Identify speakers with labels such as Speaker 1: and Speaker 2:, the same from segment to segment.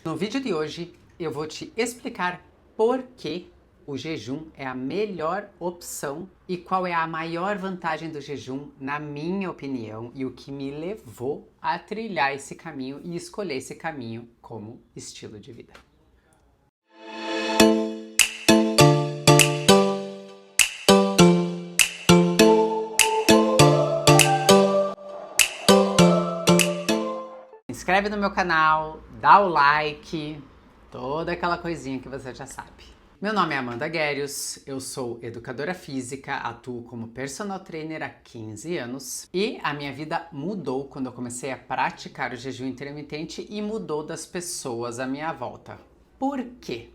Speaker 1: No vídeo de hoje eu vou te explicar por que o jejum é a melhor opção e qual é a maior vantagem do jejum, na minha opinião, e o que me levou a trilhar esse caminho e escolher esse caminho como estilo de vida. Se inscreve no meu canal, dá o like, toda aquela coisinha que você já sabe. Meu nome é Amanda Guérios, eu sou educadora física, atuo como personal trainer há 15 anos e a minha vida mudou quando eu comecei a praticar o jejum intermitente e mudou das pessoas à minha volta. Por quê?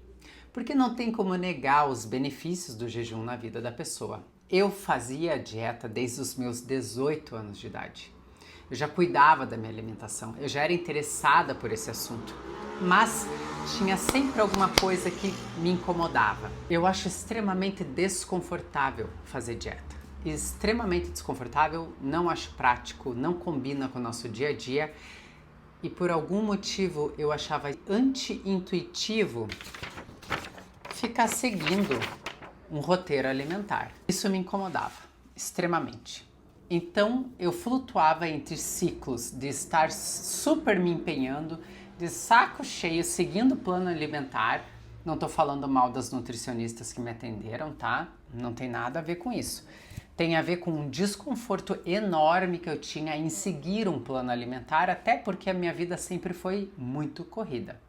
Speaker 1: Porque não tem como negar os benefícios do jejum na vida da pessoa. Eu fazia dieta desde os meus 18 anos de idade. Eu já cuidava da minha alimentação, eu já era interessada por esse assunto, mas tinha sempre alguma coisa que me incomodava. Eu acho extremamente desconfortável fazer dieta. Extremamente desconfortável, não acho prático, não combina com o nosso dia a dia e por algum motivo eu achava anti-intuitivo ficar seguindo um roteiro alimentar. Isso me incomodava extremamente. Então eu flutuava entre ciclos de estar super me empenhando, de saco cheio, seguindo o plano alimentar. Não tô falando mal das nutricionistas que me atenderam, tá? Não tem nada a ver com isso. Tem a ver com um desconforto enorme que eu tinha em seguir um plano alimentar, até porque a minha vida sempre foi muito corrida.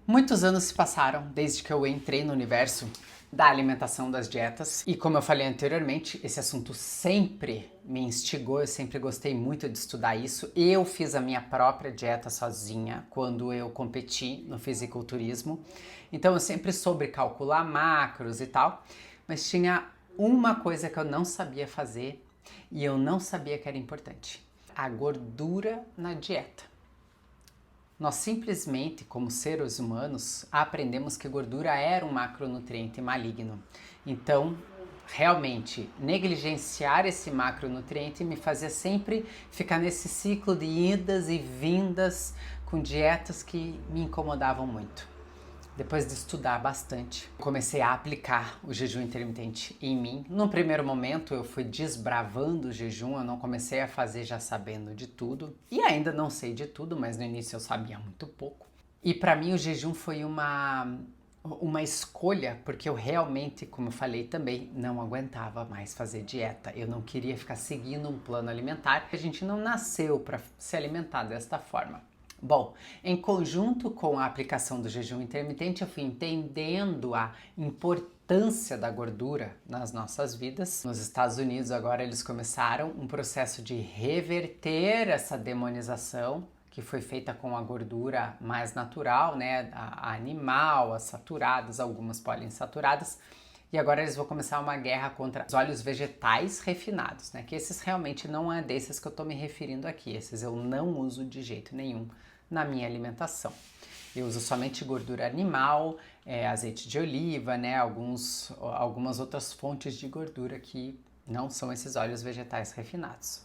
Speaker 1: Muitos anos se passaram desde que eu entrei no universo da alimentação, das dietas, e como eu falei anteriormente, esse assunto sempre me instigou, eu sempre gostei muito de estudar isso. Eu fiz a minha própria dieta sozinha quando eu competi no fisiculturismo, então eu sempre soube calcular macros e tal, mas tinha uma coisa que eu não sabia fazer e eu não sabia que era importante: a gordura na dieta. Nós simplesmente, como seres humanos, aprendemos que gordura era um macronutriente maligno. Então, realmente, negligenciar esse macronutriente me fazia sempre ficar nesse ciclo de idas e vindas com dietas que me incomodavam muito. Depois de estudar bastante, comecei a aplicar o jejum intermitente em mim. Num primeiro momento eu fui desbravando o jejum, eu não comecei a fazer já sabendo de tudo. E ainda não sei de tudo, mas no início eu sabia muito pouco. E para mim o jejum foi uma escolha, porque eu realmente, como eu falei também, não aguentava mais fazer dieta. Eu não queria ficar seguindo um plano alimentar. A gente não nasceu para se alimentar desta forma. Bom, em conjunto com a aplicação do jejum intermitente, eu fui entendendo a importância da gordura nas nossas vidas. Nos Estados Unidos, agora, eles começaram um processo de reverter essa demonização que foi feita com a gordura mais natural, né, a animal, as saturadas, algumas poliinsaturadas. E agora eles vão começar uma guerra contra os óleos vegetais refinados, né? Que esses realmente não é desses que eu tô me referindo aqui. Esses eu não uso de jeito nenhum na minha alimentação. Eu uso somente gordura animal, azeite de oliva, né? Algumas outras fontes de gordura que não são esses óleos vegetais refinados.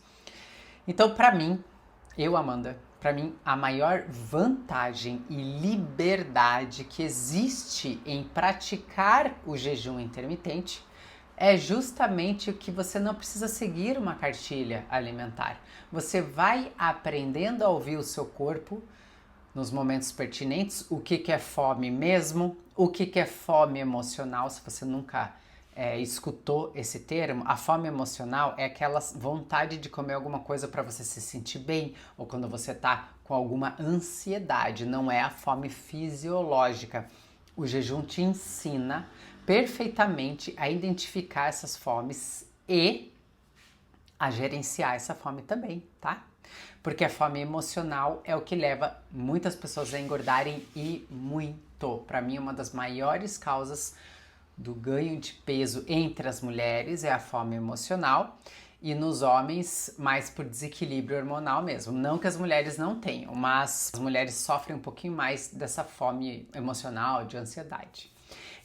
Speaker 1: Então, Amanda, para mim, a maior vantagem e liberdade que existe em praticar o jejum intermitente é justamente o que você não precisa seguir uma cartilha alimentar. Você vai aprendendo a ouvir o seu corpo nos momentos pertinentes, o que é fome mesmo, o que é fome emocional. Se você nunca escutou esse termo, a fome emocional é aquela vontade de comer alguma coisa para você se sentir bem, ou quando você está com alguma ansiedade, não é a fome fisiológica. O jejum te ensina perfeitamente a identificar essas fomes e a gerenciar essa fome também, tá? Porque a fome emocional é o que leva muitas pessoas a engordarem e muito. Para mim, uma das maiores causas do ganho de peso entre as mulheres é a fome emocional, e nos homens mais por desequilíbrio hormonal mesmo. Não que as mulheres não tenham, mas as mulheres sofrem um pouquinho mais dessa fome emocional, de ansiedade.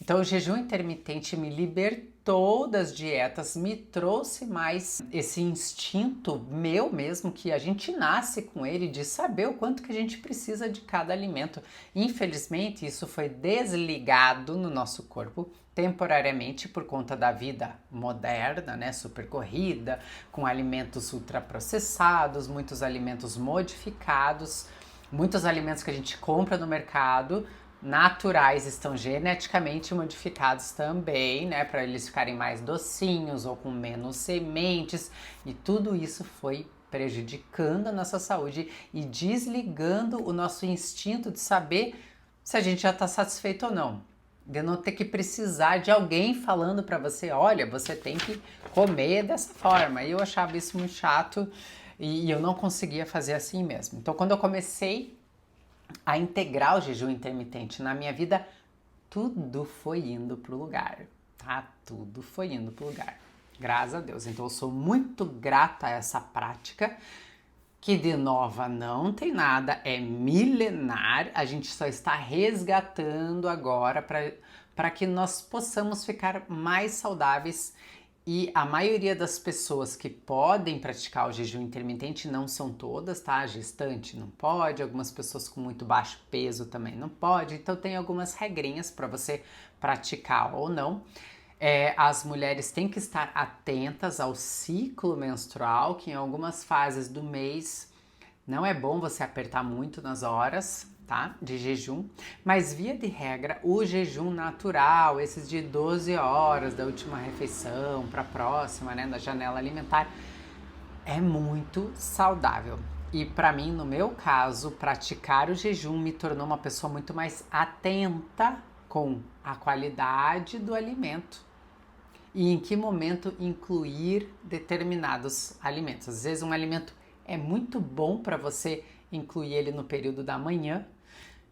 Speaker 1: Então o jejum intermitente me libertou das dietas, me trouxe mais esse instinto meu mesmo, que a gente nasce com ele, de saber o quanto que a gente precisa de cada alimento. Infelizmente isso foi desligado no nosso corpo temporariamente por conta da vida moderna, né, super corrida, com alimentos ultraprocessados, muitos alimentos modificados, muitos alimentos que a gente compra no mercado naturais estão geneticamente modificados também, né, para eles ficarem mais docinhos ou com menos sementes, e tudo isso foi prejudicando a nossa saúde e desligando o nosso instinto de saber se a gente já está satisfeito ou não. De não ter que precisar de alguém falando para você, olha, você tem que comer dessa forma. E eu achava isso muito chato e eu não conseguia fazer assim mesmo. Então, quando eu comecei a integrar o jejum intermitente na minha vida, tudo foi indo pro lugar, tá? Tudo foi indo pro lugar. Graças a Deus. Então, eu sou muito grata a essa prática, que de nova não tem nada, é milenar, a gente só está resgatando agora para que nós possamos ficar mais saudáveis. E a maioria das pessoas que podem praticar o jejum intermitente, não são todas, tá? A gestante não pode, algumas pessoas com muito baixo peso também não pode, então tem algumas regrinhas para você praticar ou não. As mulheres têm que estar atentas ao ciclo menstrual, que em algumas fases do mês não é bom você apertar muito nas horas, tá? De jejum, mas via de regra, o jejum natural, esses de 12 horas da última refeição para a próxima, né, da janela alimentar, é muito saudável. E para mim, no meu caso, praticar o jejum me tornou uma pessoa muito mais atenta com a qualidade do alimento e em que momento incluir determinados alimentos. Às vezes um alimento é muito bom para você incluir ele no período da manhã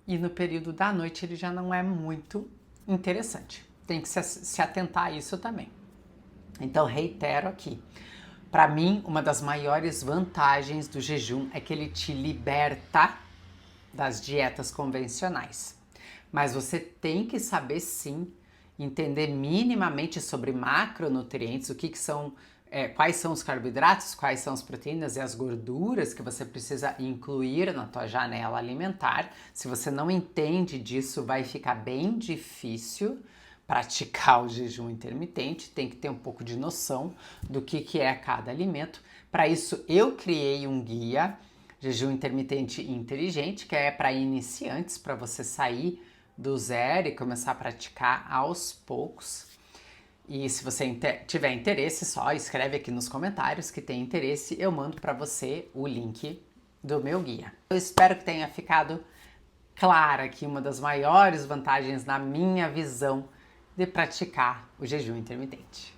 Speaker 1: e no período da noite ele já não é muito interessante. Tem que se atentar a isso também. Então, reitero aqui. Para mim, uma das maiores vantagens do jejum é que ele te liberta das dietas convencionais. Mas você tem que saber sim, entender minimamente sobre macronutrientes, o que são, quais são os carboidratos, quais são as proteínas e as gorduras que você precisa incluir na tua janela alimentar. Se você não entende disso, vai ficar bem difícil praticar o jejum intermitente, tem que ter um pouco de noção do que é cada alimento. Para isso, eu criei um guia, Jejum Intermitente Inteligente, que é para iniciantes, para você sair do zero e começar a praticar aos poucos. E se você tiver interesse, só escreve aqui nos comentários que tem interesse, eu mando para você o link do meu guia. Eu espero que tenha ficado clara aqui uma das maiores vantagens na minha visão de praticar o jejum intermitente.